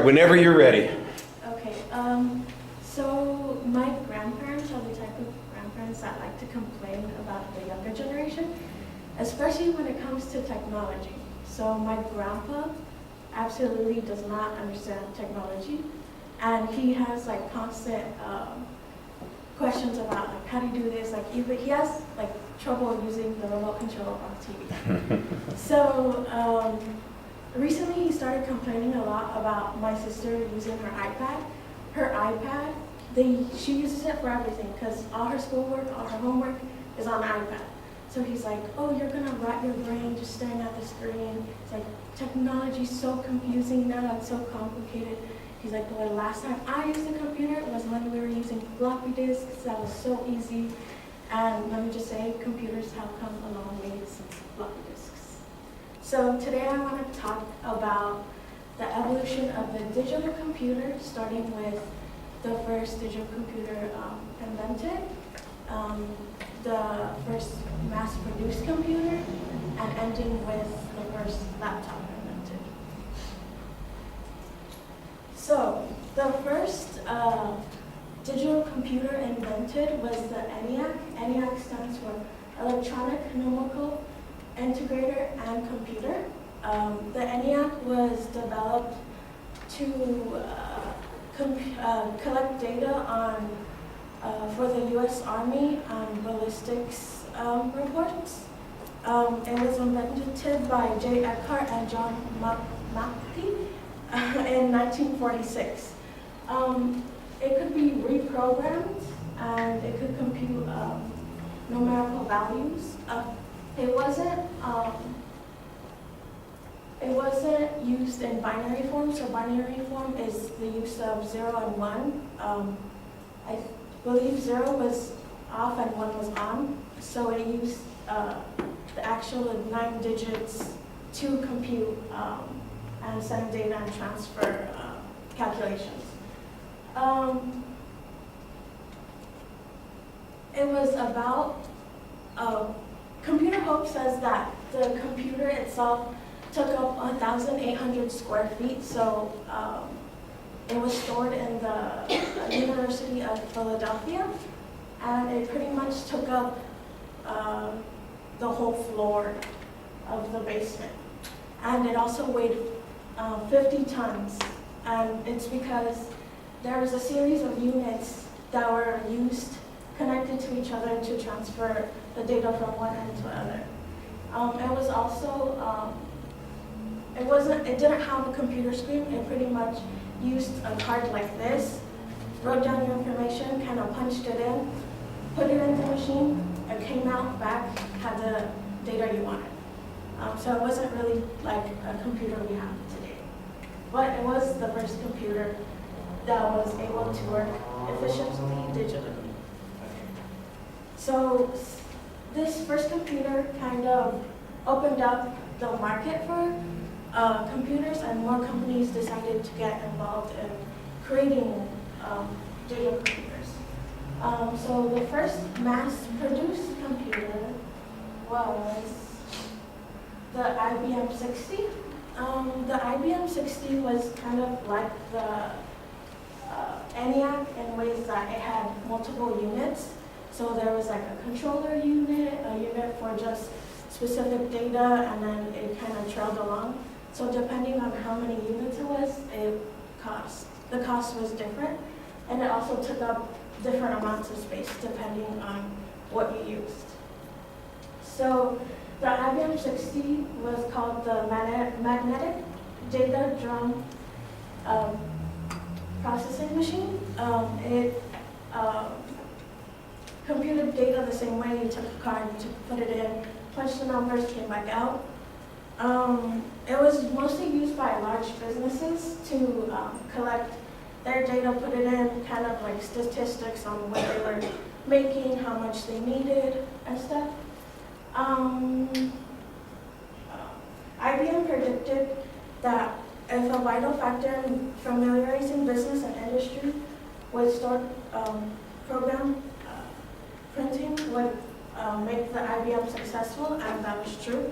Whenever you're ready. Okay, so my grandparents are the type of grandparents that like to complain about the younger generation, especially when it comes to technology. So my grandpa absolutely does not understand technology, and he has like constant questions about like how do you do this, like even he has like trouble using the remote control of TV. So recently he started complaining a lot about my sister using her iPad. Her iPad, she uses it for everything because all her schoolwork, all her homework is on the iPad. So he's like, oh, you're gonna rot your brain just staring at the screen. It's like, technology's so confusing now, it's so complicated. He's like, well, the last time I used a computer was when we were using floppy disks. That was so easy. And let me just say, computers have come a long way since floppy disks. So today I want to talk about the evolution of the digital computer, starting with the first digital computer invented, the first mass-produced computer, and ending with the first laptop invented. So the first digital computer invented was the ENIAC. ENIAC stands for Electronic Numerical Integrator and Computer. The ENIAC was developed to collect data on for the U.S. Army on ballistics reports. It was invented by J. Eckhart and John Mackey in 1946. It could be reprogrammed and it could compute numerical values. It wasn't used in binary form, so binary form is the use of 0 and 1. I believe 0 was off and 1 was on, so it used the actual 9 digits to compute and send data and transfer calculations. It was about, Computer Hope says that the computer itself took up 1,800 square feet, so it was stored in the University of Philadelphia, and it pretty much took up the whole floor of the basement. And it also weighed 50 tons, and it's because there was a series of units that were used, connected to each other to transfer the data from one end to the other. It was also, it didn't have a computer screen. It pretty much used a card like this, wrote down your information, kind of punched it in, put it in the machine, it came out back, had the data you wanted. So it wasn't really like a computer we have today. But it was the first computer that was able to work efficiently digitally. So this first computer kind of opened up the market for computers, and more companies decided to get involved in creating digital computers. So the first mass-produced computer was the IBM 60. The IBM 60 was kind of like the ENIAC in ways that it had multiple units. So there was like a controller unit, a unit for just specific data, and then it kind of trailed along. So depending on how many units it was, the cost was different, and it also took up different amounts of space depending on what you used. So the IBM 60 was called the magnetic data drum processing machine. It computed data the same way. You took a card, to put it in, punched the numbers, came back out. It was mostly used by large businesses to collect their data, put it in, kind of like statistics on what they were making, how much they needed, and stuff. IBM predicted that if a vital factor in familiarizing business and industry would start program printing would make the IBM successful, and that was true.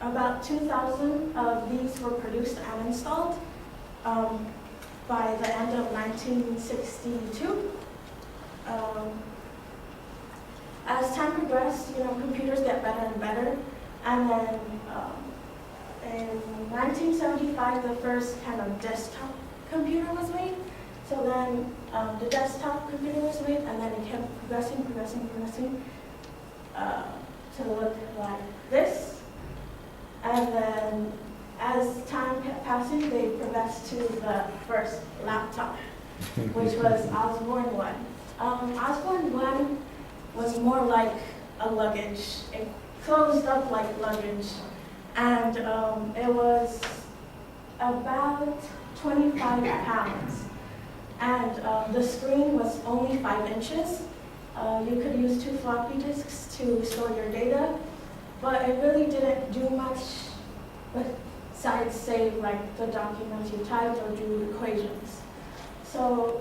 About 2,000 of these were produced installed by the end of 1962. As time progressed, computers get better and better, and then in 1975, the first kind of desktop computer was made. So then the desktop computer was made, and then it kept progressing to look like this. And then as time kept passing, they progressed to the first laptop, which was Osborne 1. Osborne 1 was more like a luggage. It closed up like luggage. And it was about 25 pounds. And the screen was only 5 inches. You could use 2 floppy disks to store your data, but it really didn't do much besides save like the documents you typed or do equations. So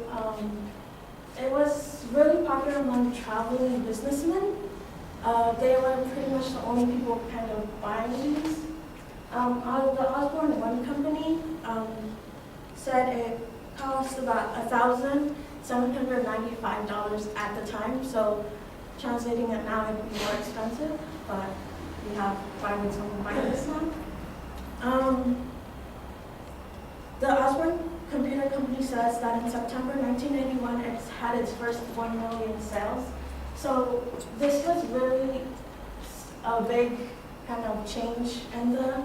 it was really popular among traveling businessmen. They were pretty much the only people kind of buying these. The Osborne 1 company said it cost about $1,795 at the time, so translating it now, it would be more expensive, but we have why would someone buy this now? The Osborne Computer Company says that in September 1981, it's had its first 1 million sales. So this was really a big kind of change in the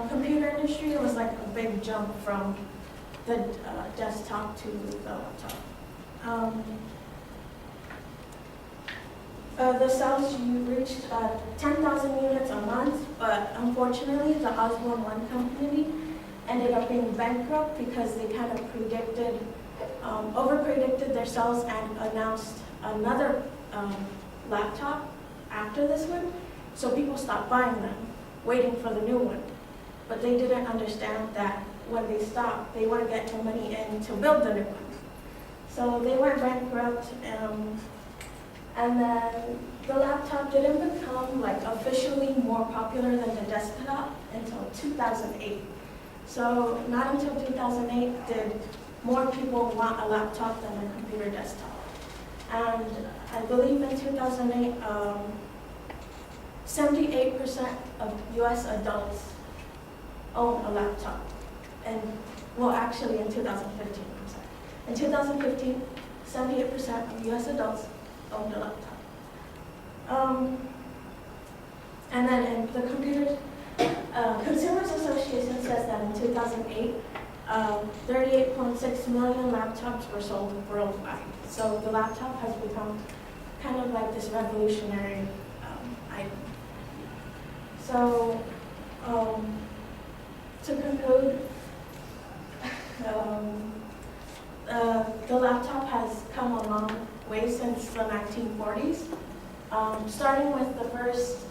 computer industry. It was like a big jump from the desktop to the laptop. The sales reached 10,000 units a month, but unfortunately the Osborne 1 company ended up being bankrupt because they kind of over-predicted their sales and announced another laptop after this one. So people stopped buying them, waiting for the new one. But they didn't understand that when they stopped, they weren't getting the money in to build the new one. So they went bankrupt, and then the laptop didn't become like officially more popular than the desktop until 2008. So not until 2008 did more people want a laptop than a computer desktop. And I believe in 2008, 78% of US adults own a laptop. And well, actually in 2015, I'm sorry. In 2015, 78% of US adults owned a laptop. And then in the Consumers Association says that in 2008, 38.6 million laptops were sold worldwide. So the laptop has become kind of like this revolutionary item. So to conclude, the laptop has come a long way since the 1940s, starting with the first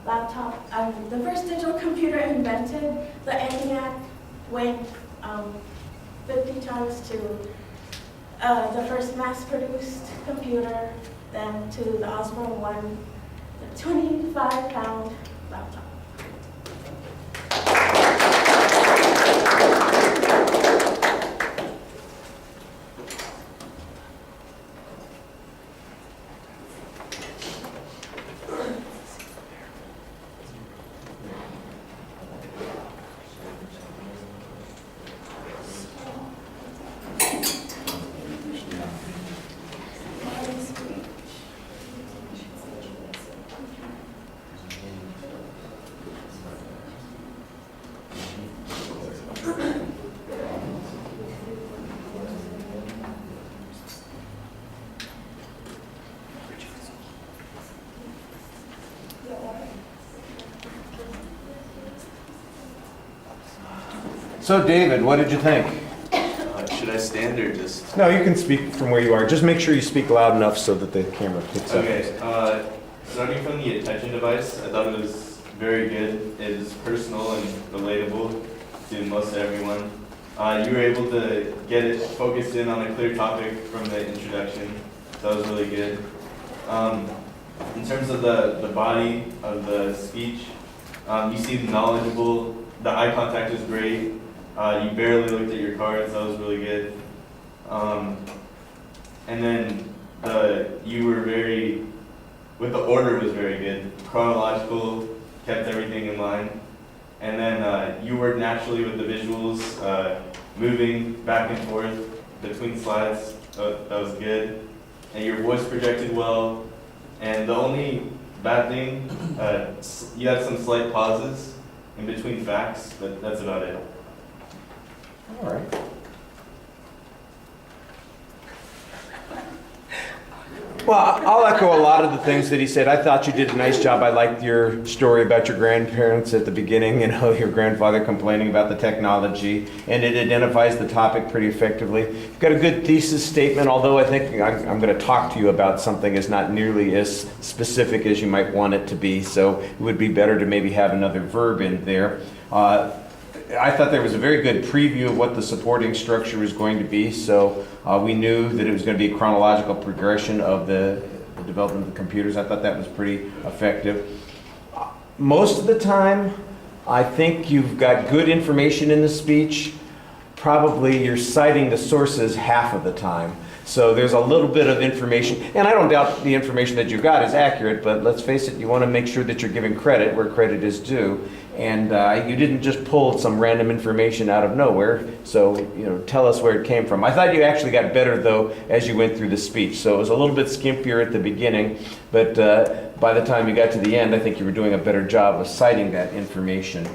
laptop, the first digital computer invented, the ENIAC, went 50 times to the first mass-produced computer, then to the Osborne 1, the 25-pound laptop. So David, what did you think? Should I stand or just? No, you can speak from where you are. Just make sure you speak loud enough so that the camera picks up. Okay, starting from the attention device, I thought it was very good. It is personal and relatable to most everyone. You were able to get it focused in on a clear topic from the introduction. So that was really good. In terms of the body of the speech, you seem knowledgeable, the eye contact was great. You barely looked at your cards. That was really good. And then you were with the order was very good. Chronological, kept everything in line. And then you worked naturally with the visuals, moving back and forth between slides. That was good. And your voice projected well. And the only bad thing, you had some slight pauses in between facts, but that's about it. All right. Well, I'll echo a lot of the things that he said. I thought you did a nice job. I liked your story about your grandparents at the beginning, your grandfather complaining about the technology, and it identifies the topic pretty effectively. You've got a good thesis statement, although I think I'm going to talk to you about something that's not nearly as specific as you might want it to be, so it would be better to maybe have another verb in there. I thought there was a very good preview of what the supporting structure was going to be, so we knew that it was going to be a chronological progression of the development of the computers. I thought that was pretty effective. Most of the time, I think you've got good information in the speech. Probably you're citing the sources half of the time. So there's a little bit of information, and I don't doubt the information that you got is accurate, but let's face it, you want to make sure that you're giving credit where credit is due. And you didn't just pull some random information out of nowhere, so tell us where it came from. I thought you actually got better, though, as you went through the speech. So it was a little bit skimpier at the beginning, but by the time you got to the end, I think you were doing a better job of citing that information.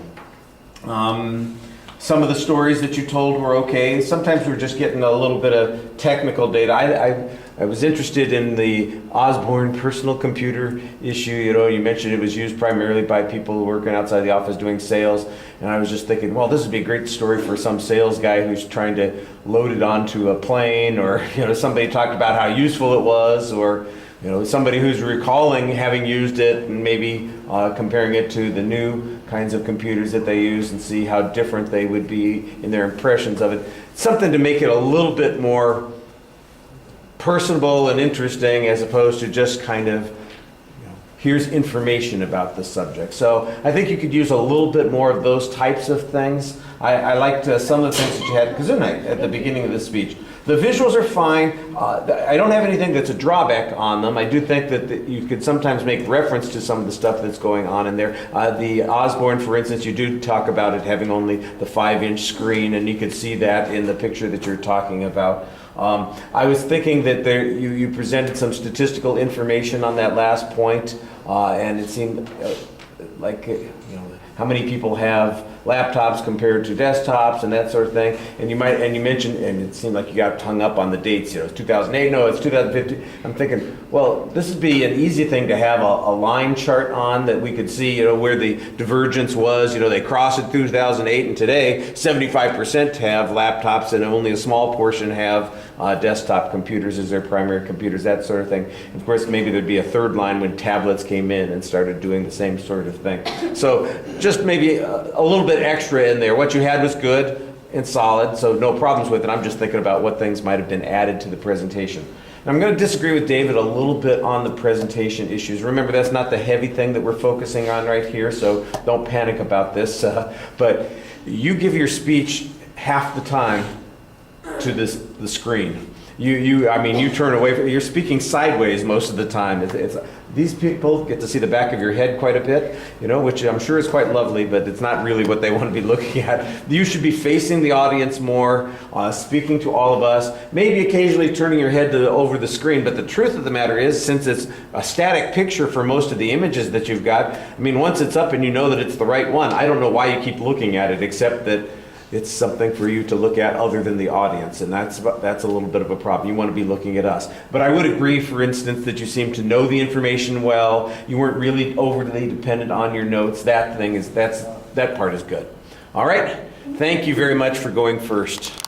Some of the stories that you told were okay. Sometimes we were just getting a little bit of technical data. I was interested in the Osborne personal computer issue. You mentioned it was used primarily by people working outside the office doing sales. And I was just thinking, well, this would be a great story for some sales guy who's trying to load it onto a plane, or somebody talked about how useful it was, or somebody who's recalling having used it and maybe comparing it to the new kinds of computers that they use and see how different they would be in their impressions of it. Something to make it a little bit more personable and interesting, as opposed to just kind of, here's information about the subject. So I think you could use a little bit more of those types of things. I liked some of the things that you had, Kazunai, at the beginning of the speech. The visuals are fine. I don't have anything that's a drawback on them. I do think that you could sometimes make reference to some of the stuff that's going on in there. The Osborne, for instance, you do talk about it having only the 5-inch screen, and you could see that in the picture that you're talking about. I was thinking that you presented some statistical information on that last point, and it seemed like how many people have laptops compared to desktops and that sort of thing. And you mentioned, and it seemed like you got hung up on the dates. It's 2008, no, it's 2015. I'm thinking, well, this would be an easy thing to have a line chart on that we could see, where the divergence was. They crossed it 2008, and today 75% have laptops and only a small portion have desktop computers as their primary computers, that sort of thing. And of course, maybe there'd be a third line when tablets came in and started doing the same sort of thing. So just maybe a little bit extra in there. What you had was good and solid, so no problems with it. I'm just thinking about what things might have been added to the presentation. And I'm going to disagree with David a little bit on the presentation issues. Remember, that's not the heavy thing that we're focusing on right here, so don't panic about this. But you give your speech half the time to the screen. You turn away. You're speaking sideways most of the time. These people get to see the back of your head quite a bit, which I'm sure is quite lovely, but it's not really what they want to be looking at. You should be facing the audience more, speaking to all of us, maybe occasionally turning your head over the screen. But the truth of the matter is, since it's a static picture for most of the images that you've got, once it's up and you know that it's the right one, I don't know why you keep looking at it, except that it's something for you to look at other than the audience, and that's a little bit of a problem. You want to be looking at us. But I would agree, for instance, that you seem to know the information well. You weren't really overly dependent on your notes. That part is good. All right. Thank you very much for going first.